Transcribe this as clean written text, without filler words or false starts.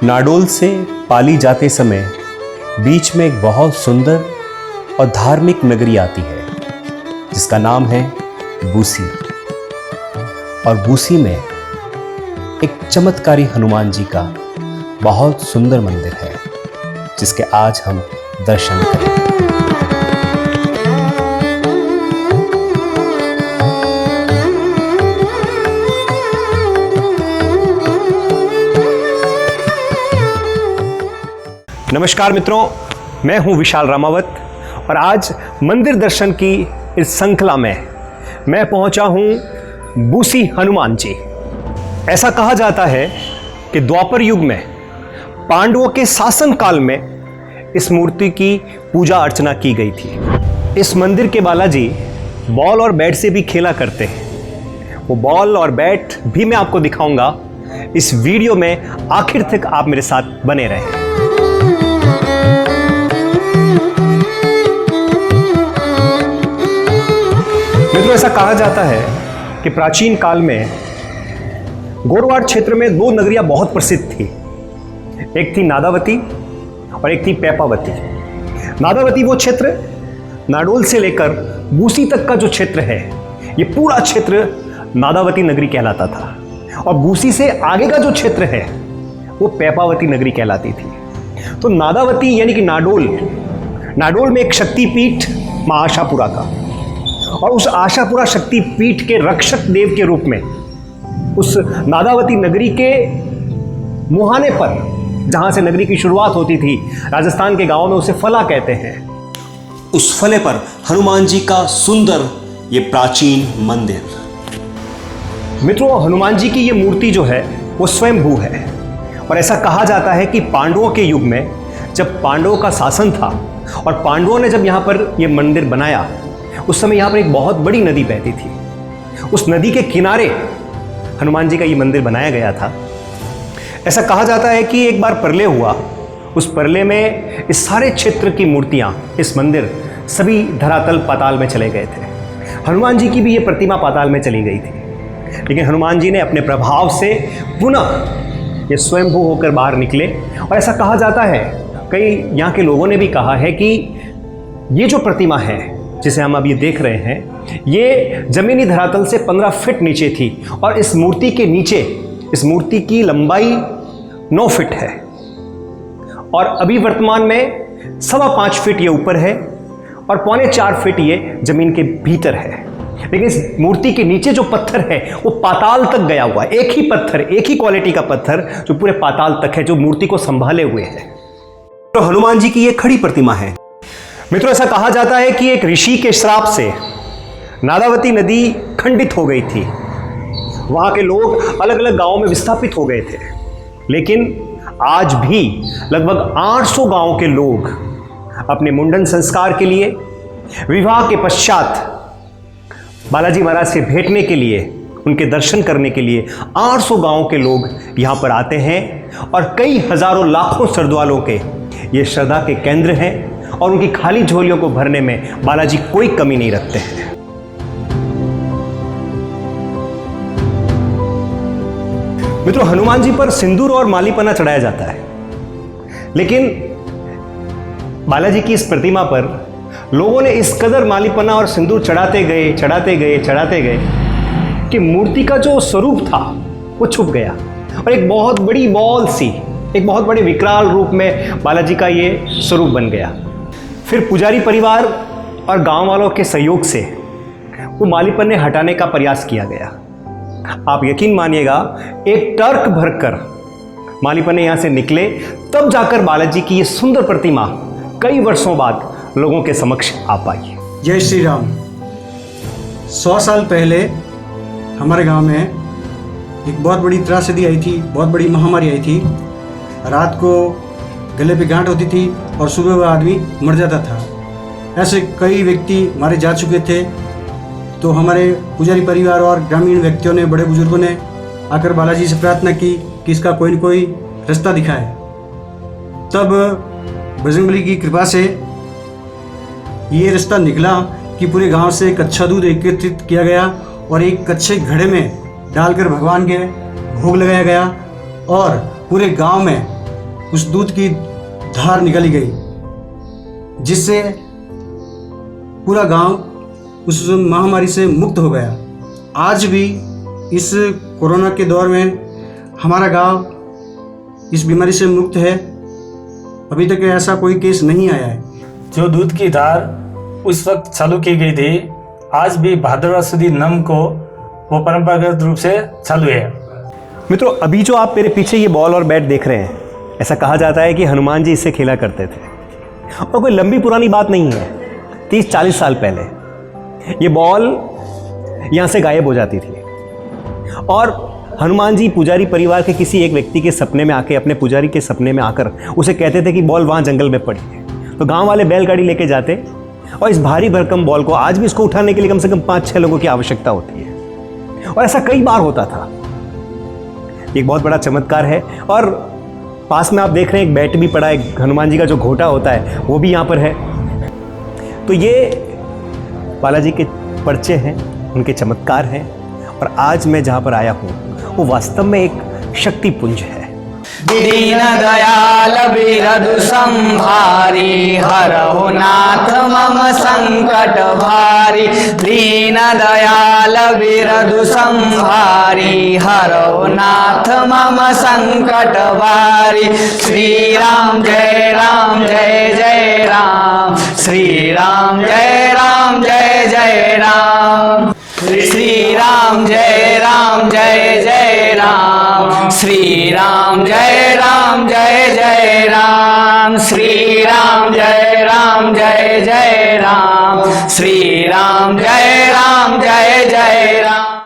नाडोल से पाली जाते समय बीच में एक बहुत सुंदर और धार्मिक नगरी आती है जिसका नाम है बूसी। और बूसी में एक चमत्कारी हनुमान जी का बहुत सुंदर मंदिर है जिसके आज हम दर्शन करें। नमस्कार मित्रों, मैं हूं विशाल रामावत और आज मंदिर दर्शन की इस श्रृंखला में मैं पहुंचा हूं बूसी हनुमान जी। ऐसा कहा जाता है कि द्वापर युग में पांडवों के शासन काल में इस मूर्ति की पूजा अर्चना की गई थी। इस मंदिर के बालाजी बॉल और बैट से भी खेला करते हैं। वो बॉल और बैट भी मैं आपको दिखाऊंगा। इस वीडियो में आखिर तक आप मेरे साथ बने रहें। मित्रों, ऐसा कहा जाता है कि प्राचीन काल में गोरवाड़ क्षेत्र में दो नगरियां बहुत प्रसिद्ध थी। एक थी नादावती और एक थी पैपावती। नादावती वो क्षेत्र नाडोल से लेकर बूसी तक का जो क्षेत्र है, ये पूरा क्षेत्र नादावती नगरी कहलाता था। और बूसी से आगे का जो क्षेत्र है वो पैपावती नगरी कहलाती थी। तो नादावती यानी कि नाडोल में एक शक्तिपीठ मां आशापुरा का, और उस आशापुरा शक्तिपीठ के रक्षक देव के रूप में उस नादावती नगरी के मुहाने पर, जहां से नगरी की शुरुआत होती थी, राजस्थान के गांवों में उसे फला कहते हैं, उस फले पर हनुमान जी का सुंदर ये प्राचीन मंदिर। मित्रों, हनुमान जी की ये मूर्ति जो है वो स्वयंभू है। और ऐसा कहा जाता है कि पांडवों के युग में जब पांडवों का शासन था और पांडवों ने जब यहाँ पर ये मंदिर बनाया, उस समय यहाँ पर एक बहुत बड़ी नदी बहती थी। उस नदी के किनारे हनुमान जी का ये मंदिर बनाया गया था। ऐसा कहा जाता है कि एक बार प्रलय हुआ। उस प्रलय में इस सारे क्षेत्र की मूर्तियाँ, इस मंदिर सभी धरातल पाताल में चले गए थे। हनुमान जी की भी ये प्रतिमा पाताल में चली गई थी, लेकिन हनुमान जी ने अपने प्रभाव से पुनः ये स्वयंभू होकर बाहर निकले। और ऐसा कहा जाता है, कई यहाँ के लोगों ने भी कहा है कि ये जो प्रतिमा है जिसे हम अभी देख रहे हैं, ये जमीनी धरातल से 15 फीट नीचे थी। और इस मूर्ति के नीचे इस मूर्ति की लंबाई 9 फीट है और अभी वर्तमान में 5.25 फीट ये ऊपर है और 3.25 फीट ये जमीन के भीतर है। लेकिन इस मूर्ति के नीचे जो पत्थर है वो पाताल तक गया हुआ है। एक ही पत्थर, एक ही क्वालिटी का पत्थर जो पूरे पाताल तक है, जो मूर्ति को संभाले हुए है। तो हनुमान जी की ये खड़ी प्रतिमा है। मित्रों, ऐसा कहा जाता है कि एक ऋषि के श्राप से नादावती नदी खंडित हो गई थी। वहां के लोग अलग अलग गांवों में विस्थापित हो गए थे। लेकिन आज भी लगभग 800 गांवों के लोग अपने मुंडन संस्कार के लिए, विवाह के पश्चात बालाजी महाराज से भेंटने के लिए, उनके दर्शन करने के लिए 800 गांवों के लोग यहाँ पर आते हैं। और कई हजारों लाखों श्रद्धालुओं के ये श्रद्धा के केंद्र हैं और उनकी खाली झोलियों को भरने में बालाजी कोई कमी नहीं रखते हैं। मित्रों, हनुमान जी पर सिंदूर और मालीपना चढ़ाया जाता है, लेकिन बालाजी की इस प्रतिमा पर लोगों ने इस कदर मालीपना और सिंदूर चढ़ाते गए कि मूर्ति का जो स्वरूप था वो छुप गया और एक बहुत बड़ी बॉल सी, एक बहुत बड़े विकराल रूप में बालाजी का ये स्वरूप बन गया। फिर पुजारी परिवार और गांव वालों के सहयोग से वो मालीपन्ने हटाने का प्रयास किया गया। आप यकीन मानिएगा, एक ट्रक भरकर मालीपन्ने यहाँ से निकले, तब जाकर बालाजी की ये सुंदर प्रतिमा कई वर्षों बाद लोगों के समक्ष आ पाई। जय श्री राम। 100 साल पहले हमारे गांव में एक बहुत बड़ी त्रासदी आई थी, बहुत बड़ी महामारी आई थी। रात को गले पे गांठ होती थी और सुबह वह आदमी मर जाता था। ऐसे कई व्यक्ति मारे जा चुके थे। तो हमारे पुजारी परिवार और ग्रामीण व्यक्तियों ने, बड़े बुजुर्गों ने आकर बालाजी से प्रार्थना की कि इसका कोई न कोई रास्ता दिखाए। तब बजरंगबली की कृपा से ये रास्ता निकला कि पूरे गांव से कच्चा दूध एकत्रित किया गया और एक कच्चे घड़े में डालकर भगवान के भोग लगाया गया और पूरे गांव में उस दूध की धार निकली गई, जिससे पूरा गांव उस महामारी से मुक्त हो गया। आज भी इस कोरोना के दौर में हमारा गांव इस बीमारी से मुक्त है। अभी तक ऐसा कोई केस नहीं आया है। जो दूध की धार उस वक्त चालू की गई थी, आज भी भाद्रवा सुदी नम को वो परंपरागत रूप से चालू है। मित्रों, अभी जो आप मेरे पीछे ये बॉल और बैट देख रहे हैं, ऐसा कहा जाता है कि हनुमान जी इससे खेला करते थे और कोई लंबी पुरानी बात नहीं है। 30-40 साल पहले ये बॉल यहाँ से गायब हो जाती थी और हनुमान जी पुजारी परिवार के किसी एक व्यक्ति के सपने में आके, अपने पुजारी के सपने में आकर उसे कहते थे कि बॉल वहाँ जंगल में पड़ी है। तो गांव वाले बैलगाड़ी लेके जाते और इस भारी भरकम बॉल को, आज भी इसको उठाने के लिए कम से कम 5-6 लोगों की आवश्यकता होती है और ऐसा कई बार होता था। एक बहुत बड़ा चमत्कार है। और पास में आप देख रहे हैं एक बैट भी पड़ा है, हनुमान जी का जो घोटा होता है वो भी यहाँ पर है। तो ये बालाजी के पर्चे हैं, उनके चमत्कार हैं और आज मैं जहाँ पर आया हूँ वो वास्तव में एक शक्ति पुंज है। दीन दयाल बिरधु संभारी, हरहु नाथ मम संकट भारी। दीन दयाल बिरधु संभारी, हरहु नाथ मम संकट भारी। श्री राम जय राम जय जय राम, श्री राम जय राम जय जय राम। श्री राम जय राम जय जय राम, श्री राम जय राम जय जय राम। श्री राम जय राम जय जय राम, श्री राम जय राम जय जय राम।